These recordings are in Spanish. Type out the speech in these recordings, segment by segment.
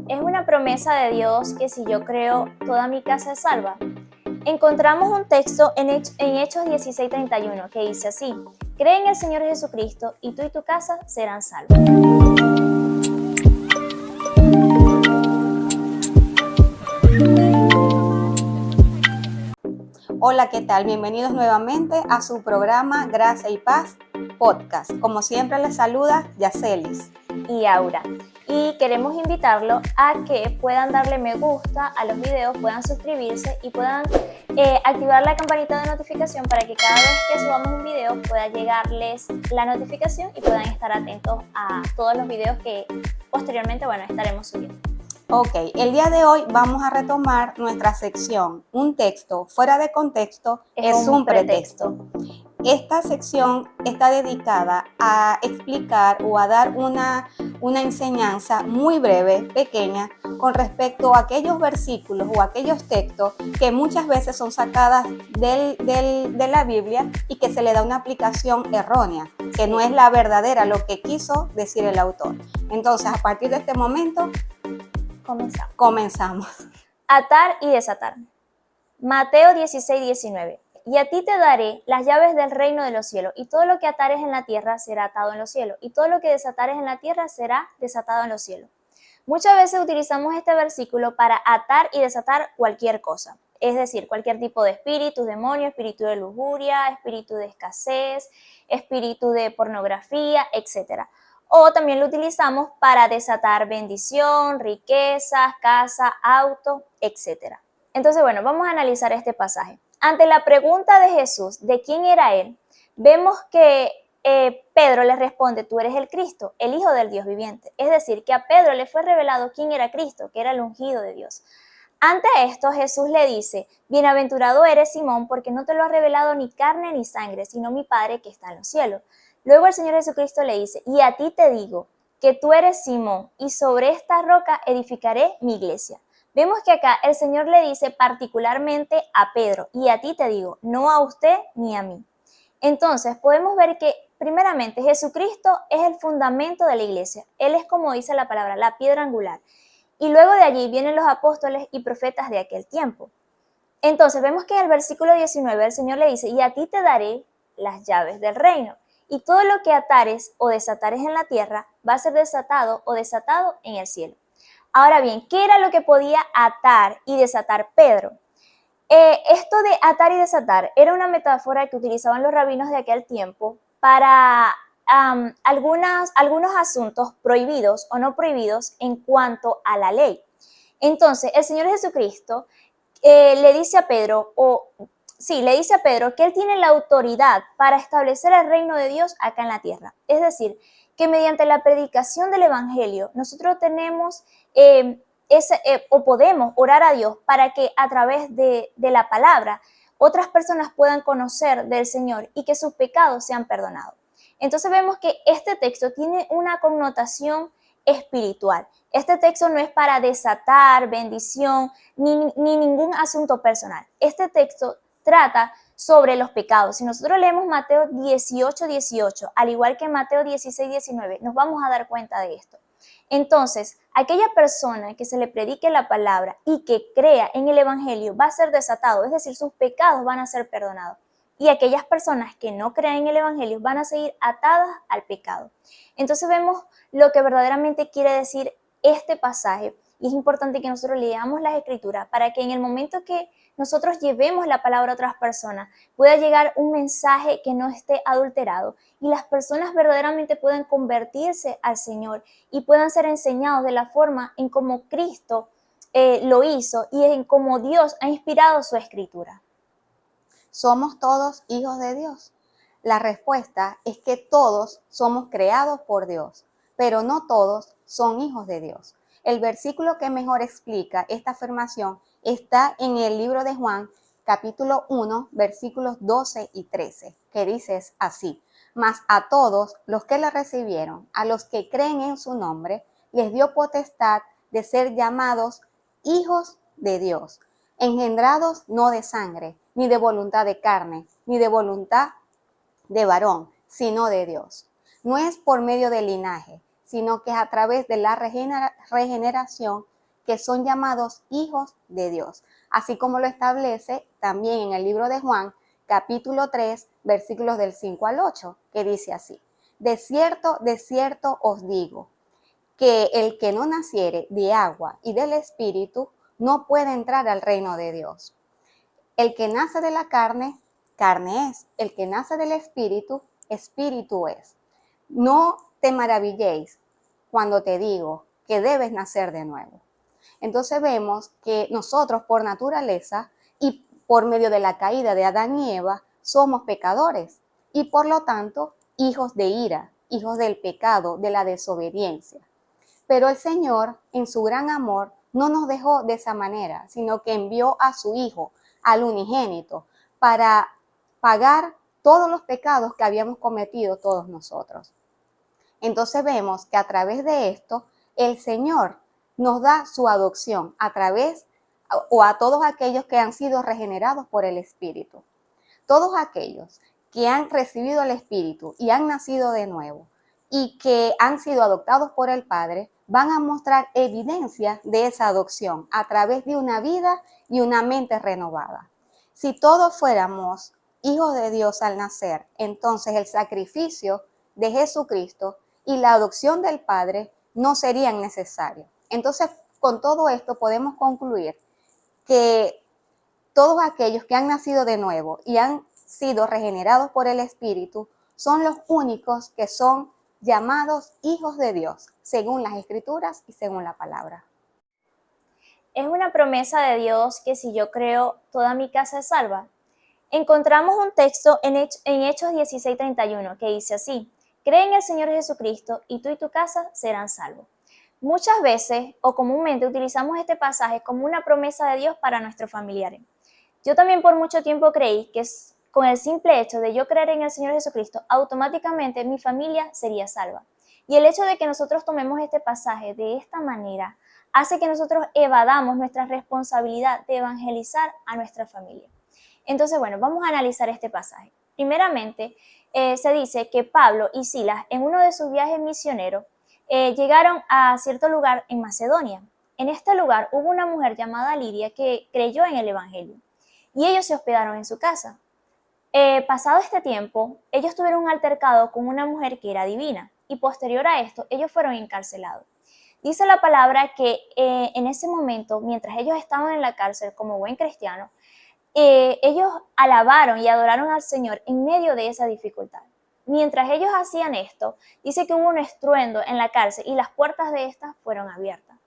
¿Es una promesa de Dios que si yo creo, toda mi casa es salva? Encontramos un texto en Hechos 16:31 que dice así: cree en el Señor Jesucristo y tú y tu casa serán salvos. Hola, ¿qué tal? Bienvenidos nuevamente a su programa Gracia y Paz Podcast. Como siempre les saluda Yacelis y Aura. Y queremos invitarlo a que puedan darle me gusta a los videos, puedan suscribirse y puedan activar la campanita de notificación para que cada vez que subamos un video pueda llegarles la notificación y puedan estar atentos a todos los videos que posteriormente, estaremos subiendo. Ok, el día de hoy vamos a retomar nuestra sección Un texto fuera de contexto es un pretexto. Esta sección está dedicada a explicar o a dar una enseñanza muy breve, pequeña, con respecto a aquellos versículos o aquellos textos que muchas veces son sacadas de la Biblia y que se le da una aplicación errónea, que no es la verdadera, lo que quiso decir el autor. Entonces, a partir de este momento, comenzamos. Atar y desatar. Mateo 16:19. Y a ti te daré las llaves del reino de los cielos, y todo lo que atares en la tierra será atado en los cielos, y todo lo que desatares en la tierra será desatado en los cielos. Muchas veces utilizamos este versículo para atar y desatar cualquier cosa, es decir, cualquier tipo de espíritu, demonio, espíritu de lujuria, espíritu de escasez, espíritu de pornografía, etc. O también lo utilizamos para desatar bendición, riquezas, casa, auto, etc. Entonces, vamos a analizar este pasaje. Ante la pregunta de Jesús de quién era él, vemos que Pedro le responde: tú eres el Cristo, el Hijo del Dios viviente. Es decir, que a Pedro le fue revelado quién era Cristo, que era el ungido de Dios. Ante esto, Jesús le dice: bienaventurado eres, Simón, porque no te lo ha revelado ni carne ni sangre, sino mi Padre que está en los cielos. Luego el Señor Jesucristo le dice: y a ti te digo que tú eres Simón, y sobre esta roca edificaré mi iglesia. Vemos que acá el Señor le dice particularmente a Pedro: y a ti te digo, no a usted ni a mí. Entonces podemos ver que primeramente Jesucristo es el fundamento de la iglesia. Él es, como dice la palabra, la piedra angular. Y luego de allí vienen los apóstoles y profetas de aquel tiempo. Entonces vemos que en el versículo 19 el Señor le dice: y a ti te daré las llaves del reino. Y todo lo que atares o desatares en la tierra va a ser desatado o desatado en el cielo. Ahora bien, ¿qué era lo que podía atar y desatar Pedro? Esto de atar y desatar era una metáfora que utilizaban los rabinos de aquel tiempo para algunos asuntos prohibidos o no prohibidos en cuanto a la ley. Entonces, el Señor Jesucristo le dice a Pedro que él tiene la autoridad para establecer el reino de Dios acá en la tierra. Es decir, que mediante la predicación del Evangelio nosotros tenemos o podemos orar a Dios para que a través de la palabra otras personas puedan conocer del Señor y que sus pecados sean perdonados. Entonces vemos que este texto tiene una connotación espiritual. Este texto no es para desatar bendición ni ningún asunto personal. Este texto trata sobre los pecados. Si nosotros leemos Mateo 18:18, al igual que Mateo 16:19, nos vamos a dar cuenta de esto. Entonces, aquella persona que se le predique la palabra y que crea en el Evangelio va a ser desatado, es decir, sus pecados van a ser perdonados. Y aquellas personas que no crean en el Evangelio van a seguir atadas al pecado. Entonces vemos lo que verdaderamente quiere decir este pasaje. Y es importante que nosotros leamos las Escrituras para que en el momento que nosotros llevemos la palabra a otras personas pueda llegar un mensaje que no esté adulterado y las personas verdaderamente puedan convertirse al Señor y puedan ser enseñados de la forma en cómo Cristo lo hizo y en cómo Dios ha inspirado su Escritura. ¿Somos todos hijos de Dios? La respuesta es que todos somos creados por Dios, pero no todos son hijos de Dios. El versículo que mejor explica esta afirmación está en el libro de Juan, capítulo 1, versículos 12 y 13, que dice así: mas a todos los que le recibieron, a los que creen en su nombre, les dio potestad de ser llamados hijos de Dios, engendrados no de sangre, ni de voluntad de carne, ni de voluntad de varón, sino de Dios. No es por medio del linaje, sino que es a través de la regeneración que son llamados hijos de Dios, así como lo establece también en el libro de Juan, capítulo 3, versículos del 5 al 8, que dice así: de cierto os digo, que el que no naciere de agua y del Espíritu no puede entrar al reino de Dios. El que nace de la carne, carne es. El que nace del Espíritu, Espíritu es. No te maravilléis cuando te digo que debes nacer de nuevo. Entonces vemos que nosotros por naturaleza y por medio de la caída de Adán y Eva somos pecadores y por lo tanto hijos de ira, hijos del pecado, de la desobediencia. Pero el Señor, en su gran amor, no nos dejó de esa manera, sino que envió a su Hijo, al unigénito, para pagar todos los pecados que habíamos cometido todos nosotros. Entonces vemos que a través de esto, el Señor nos da su adopción a través o a todos aquellos que han sido regenerados por el Espíritu. Todos aquellos que han recibido el Espíritu y han nacido de nuevo y que han sido adoptados por el Padre, van a mostrar evidencia de esa adopción a través de una vida y una mente renovada. Si todos fuéramos hijos de Dios al nacer, entonces el sacrificio de Jesucristo y la adopción del Padre no serían necesarios. Entonces, con todo esto podemos concluir que todos aquellos que han nacido de nuevo y han sido regenerados por el Espíritu son los únicos que son llamados hijos de Dios, según las Escrituras y según la palabra. Es una promesa de Dios que si yo creo, toda mi casa es salva. Encontramos un texto en Hechos 16:31 que dice así: cree en el Señor Jesucristo y tú y tu casa serán salvos. Muchas veces o comúnmente utilizamos este pasaje como una promesa de Dios para nuestros familiares. Yo también por mucho tiempo creí que con el simple hecho de yo creer en el Señor Jesucristo, automáticamente mi familia sería salva. Y el hecho de que nosotros tomemos este pasaje de esta manera hace que nosotros evadamos nuestra responsabilidad de evangelizar a nuestra familia. Entonces, bueno, vamos a analizar este pasaje. Primeramente, se dice que Pablo y Silas, en uno de sus viajes misioneros, llegaron a cierto lugar en Macedonia. En este lugar hubo una mujer llamada Lidia que creyó en el evangelio y ellos se hospedaron en su casa. Pasado este tiempo, ellos tuvieron un altercado con una mujer que era divina y posterior a esto, ellos fueron encarcelados. Dice la palabra que en ese momento, mientras ellos estaban en la cárcel como buen cristiano, ellos alabaron y adoraron al Señor en medio de esa dificultad. Mientras ellos hacían esto, dice que hubo un estruendo en la cárcel y las puertas de estas fueron abiertas.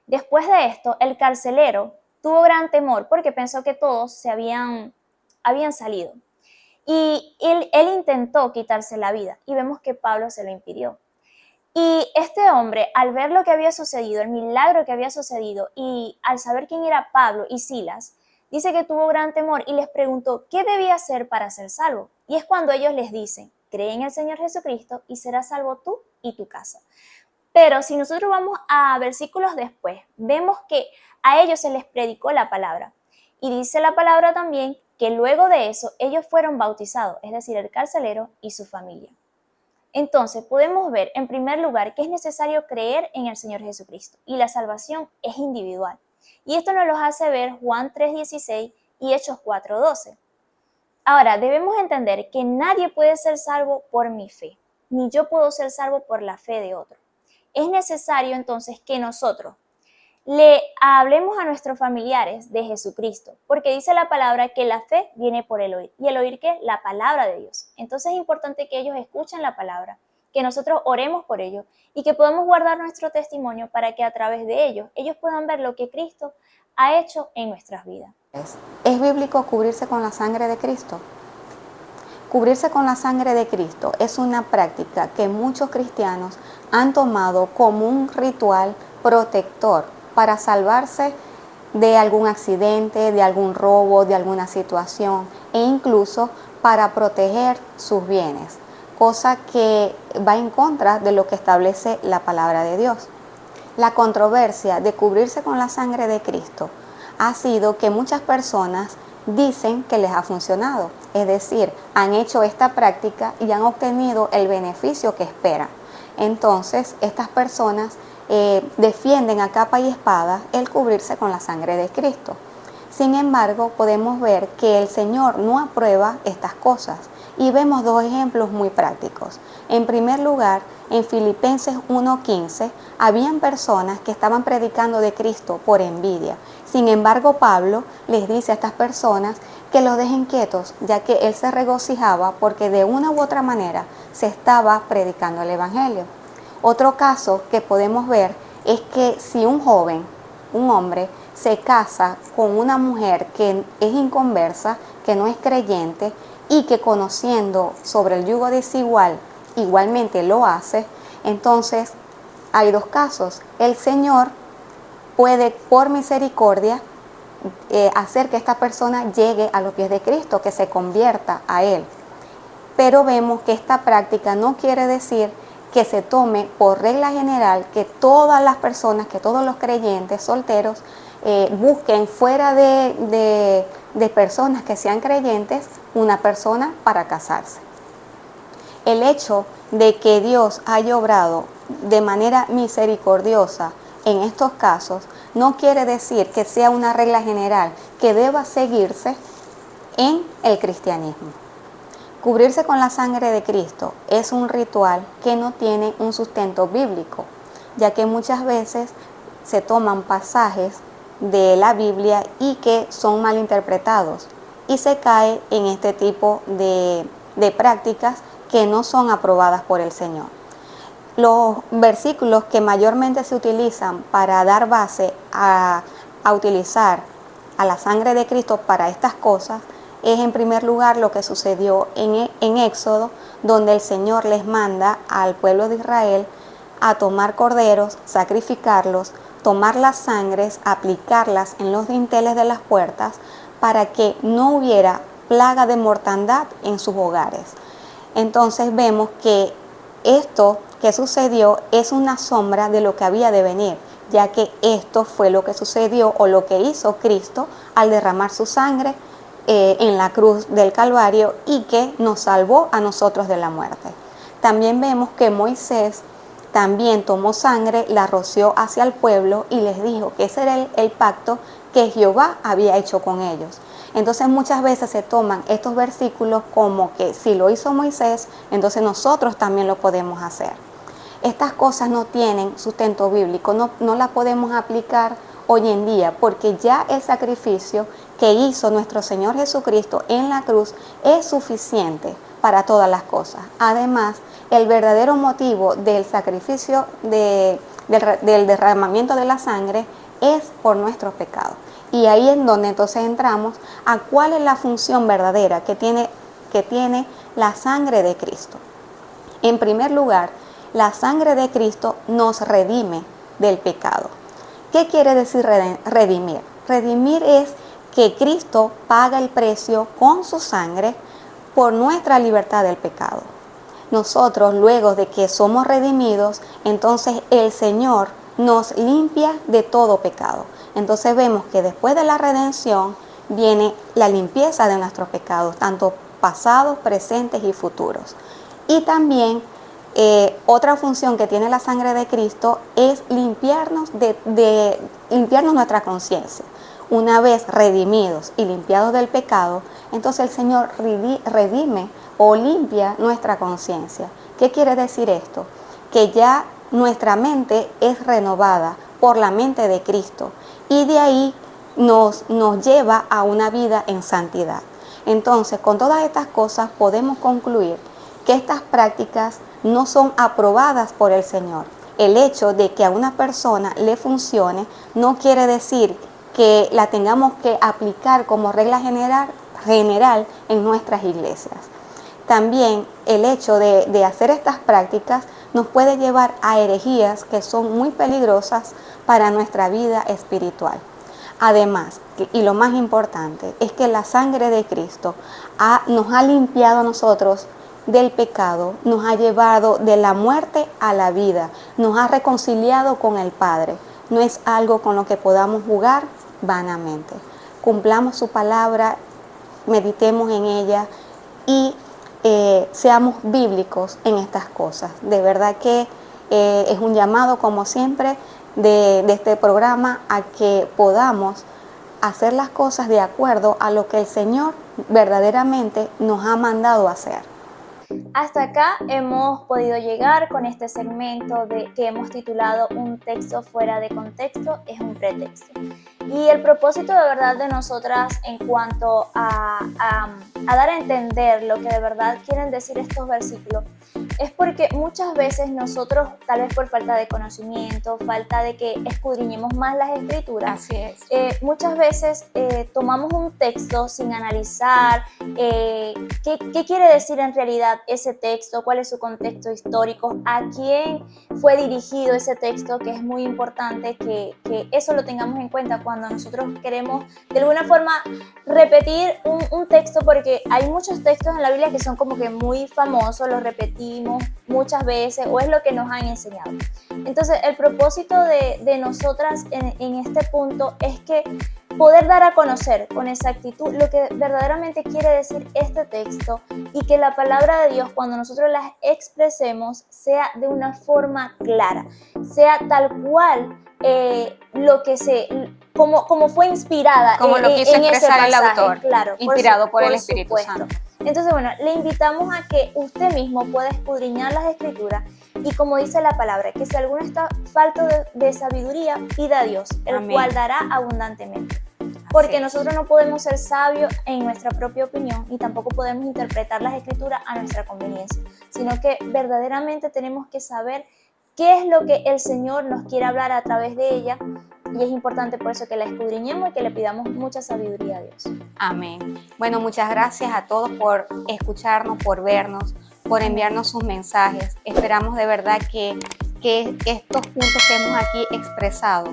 Después de esto, el carcelero tuvo gran temor porque pensó que todos se habían salido. Y él intentó quitarse la vida y vemos que Pablo se lo impidió. Y este hombre, al ver lo que había sucedido, el milagro que había sucedido y al saber quién era Pablo y Silas, dice que tuvo gran temor y les preguntó qué debía hacer para ser salvo. Y es cuando ellos les dicen: cree en el Señor Jesucristo y serás salvo tú y tu casa. Pero si nosotros vamos a versículos después, vemos que a ellos se les predicó la palabra. Y dice la palabra también que luego de eso ellos fueron bautizados, es decir, el carcelero y su familia. Entonces podemos ver en primer lugar que es necesario creer en el Señor Jesucristo y la salvación es individual. Y esto nos lo hace ver Juan 3:16 y Hechos 4:12. Ahora, debemos entender que nadie puede ser salvo por mi fe, ni yo puedo ser salvo por la fe de otro. Es necesario entonces que nosotros le hablemos a nuestros familiares de Jesucristo, porque dice la palabra que la fe viene por el oír. ¿Y el oír qué? La palabra de Dios. Entonces es importante que ellos escuchen la palabra, que nosotros oremos por ellos y que podamos guardar nuestro testimonio para que a través de ellos puedan ver lo que Cristo ha hecho en nuestras vidas. ¿Es bíblico cubrirse con la sangre de Cristo? Cubrirse con la sangre de Cristo es una práctica que muchos cristianos han tomado como un ritual protector para salvarse de algún accidente, de algún robo, de alguna situación e incluso para proteger sus bienes, cosa que va en contra de lo que establece la palabra de Dios. La controversia de cubrirse con la sangre de Cristo ha sido que muchas personas dicen que les ha funcionado, es decir, han hecho esta práctica y han obtenido el beneficio que esperan. Entonces, estas personas defienden a capa y espada el cubrirse con la sangre de Cristo. Sin embargo, podemos ver que el Señor no aprueba estas cosas y vemos dos ejemplos muy prácticos. En primer lugar, en Filipenses 1:15, habían personas que estaban predicando de Cristo por envidia. Sin embargo, Pablo les dice a estas personas que los dejen quietos, ya que él se regocijaba porque de una u otra manera se estaba predicando el Evangelio. Otro caso que podemos ver es que si un joven, un hombre, se casa con una mujer que es inconversa, que no es creyente y que conociendo sobre el yugo desigual igualmente lo hace, entonces hay dos casos. El Señor puede por misericordia hacer que esta persona llegue a los pies de Cristo, que se convierta a Él. Pero vemos que esta práctica no quiere decir que se tome por regla general que todas las personas, que todos los creyentes solteros busquen fuera de personas que sean creyentes una persona para casarse. El hecho de que Dios haya obrado de manera misericordiosa en estos casos no quiere decir que sea una regla general que deba seguirse en el cristianismo. Cubrirse con la sangre de Cristo es un ritual que no tiene un sustento bíblico, ya que muchas veces se toman pasajes de la Biblia y que son mal interpretados y se cae en este tipo de prácticas que no son aprobadas por el Señor. Los versículos que mayormente se utilizan para dar base a utilizar a la sangre de Cristo para estas cosas es en primer lugar lo que sucedió en Éxodo, donde el Señor les manda al pueblo de Israel a tomar corderos, sacrificarlos, tomar las sangres, aplicarlas en los dinteles de las puertas para que no hubiera plaga de mortandad en sus hogares. Entonces vemos que esto que sucedió es una sombra de lo que había de venir, ya que esto fue lo que sucedió o lo que hizo Cristo al derramar su sangre en la cruz del Calvario y que nos salvó a nosotros de la muerte. También vemos que Moisés también tomó sangre, la roció hacia el pueblo y les dijo que ese era el pacto que Jehová había hecho con ellos. Entonces muchas veces se toman estos versículos como que si lo hizo Moisés, entonces nosotros también lo podemos hacer. Estas cosas no tienen sustento bíblico, no las podemos aplicar hoy en día, porque ya el sacrificio que hizo nuestro Señor Jesucristo en la cruz es suficiente para todas las cosas. Además, el verdadero motivo del sacrificio del derramamiento de la sangre es por nuestros pecados. Y ahí es donde entonces entramos a cuál es la función verdadera que tiene la sangre de Cristo. En primer lugar, la sangre de Cristo nos redime del pecado. ¿Qué quiere decir redimir? Redimir es que Cristo paga el precio con su sangre por nuestra libertad del pecado. Nosotros, luego de que somos redimidos, entonces el Señor nos limpia de todo pecado. Entonces vemos que después de la redención viene la limpieza de nuestros pecados, tanto pasados, presentes y futuros. Y también otra función que tiene la sangre de Cristo es limpiarnos limpiarnos nuestra conciencia. Una vez redimidos y limpiados del pecado, entonces el Señor redime o limpia nuestra conciencia. ¿Qué quiere decir esto? Que ya nuestra mente es renovada por la mente de Cristo y de ahí nos lleva a una vida en santidad. Entonces, con todas estas cosas podemos concluir que estas prácticas no son aprobadas por el Señor. El hecho de que a una persona le funcione no quiere decir que la tengamos que aplicar como regla general en nuestras iglesias. También el hecho de hacer estas prácticas nos puede llevar a herejías que son muy peligrosas para nuestra vida espiritual. Además, y lo más importante, es que la sangre de Cristo nos ha limpiado a nosotros del pecado, nos ha llevado de la muerte a la vida, nos ha reconciliado con el Padre. No es algo con lo que podamos jugar vanamente. Cumplamos su palabra, meditemos en ella y seamos bíblicos en estas cosas. De verdad que Es un llamado, como siempre, de este programa a que podamos hacer las cosas de acuerdo a lo que el Señor verdaderamente nos ha mandado hacer. Hasta acá hemos podido llegar con este segmento que hemos titulado Un texto fuera de contexto es un pretexto. Y el propósito de verdad de nosotras en cuanto a dar a entender lo que de verdad quieren decir estos versículos es porque muchas veces nosotros, tal vez por falta de conocimiento, falta de que escudriñemos más las escrituras, Así es. muchas veces tomamos un texto sin analizar qué quiere decir en realidad ese texto, cuál es su contexto histórico, a quién fue dirigido ese texto, que es muy importante que eso lo tengamos en cuenta cuando nosotros queremos de alguna forma repetir un texto, porque hay muchos textos en la Biblia que son como que muy famosos, los repetimos muchas veces o es lo que nos han enseñado. Entonces el propósito de nosotras en este punto es que poder dar a conocer con exactitud lo que verdaderamente quiere decir este texto y que la palabra de Dios, cuando nosotros las expresemos, sea de una forma clara, sea tal cual como fue inspirada Como lo quiso en ese expresar el pasaje, autor, claro, inspirado por el Espíritu supuesto. Santo. Entonces, bueno, le invitamos a que usted mismo pueda escudriñar las escrituras y, como dice la palabra, que si alguno está falto de sabiduría, pida a Dios, el Amén. cual dará abundantemente. Porque es. nosotros no podemos ser sabios en nuestra propia opinión y tampoco podemos interpretar las escrituras a nuestra conveniencia, sino que verdaderamente tenemos que saber qué es lo que el Señor nos quiere hablar a través de ella, y es importante por eso que la escudriñemos y que le pidamos mucha sabiduría a Dios. Amén. Bueno, muchas gracias a todos por escucharnos, por vernos, por enviarnos sus mensajes. Esperamos de verdad que estos puntos que hemos aquí expresado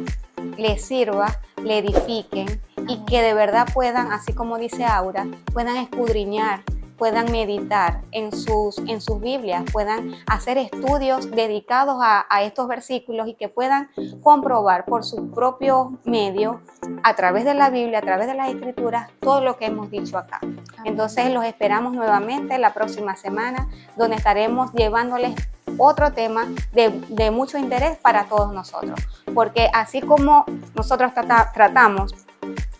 les sirva, le edifiquen y que de verdad puedan, así como dice Aura, puedan escudriñar, puedan meditar en sus Biblias, puedan hacer estudios dedicados a estos versículos y que puedan comprobar por sus propios medios, a través de la Biblia, a través de las Escrituras, todo lo que hemos dicho acá. Entonces los esperamos nuevamente la próxima semana, donde estaremos llevándoles otro tema de mucho interés para todos nosotros, porque así como nosotros tratamos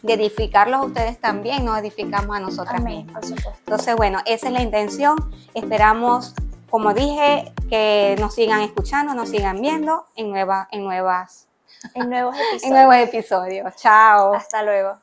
de edificarlos a ustedes, también nos edificamos a nosotras mismas. Por supuesto. Entonces, bueno, esa es la intención. Esperamos, como dije, que nos sigan escuchando, nos sigan viendo en nuevos episodios. Chao. Chao. Hasta luego.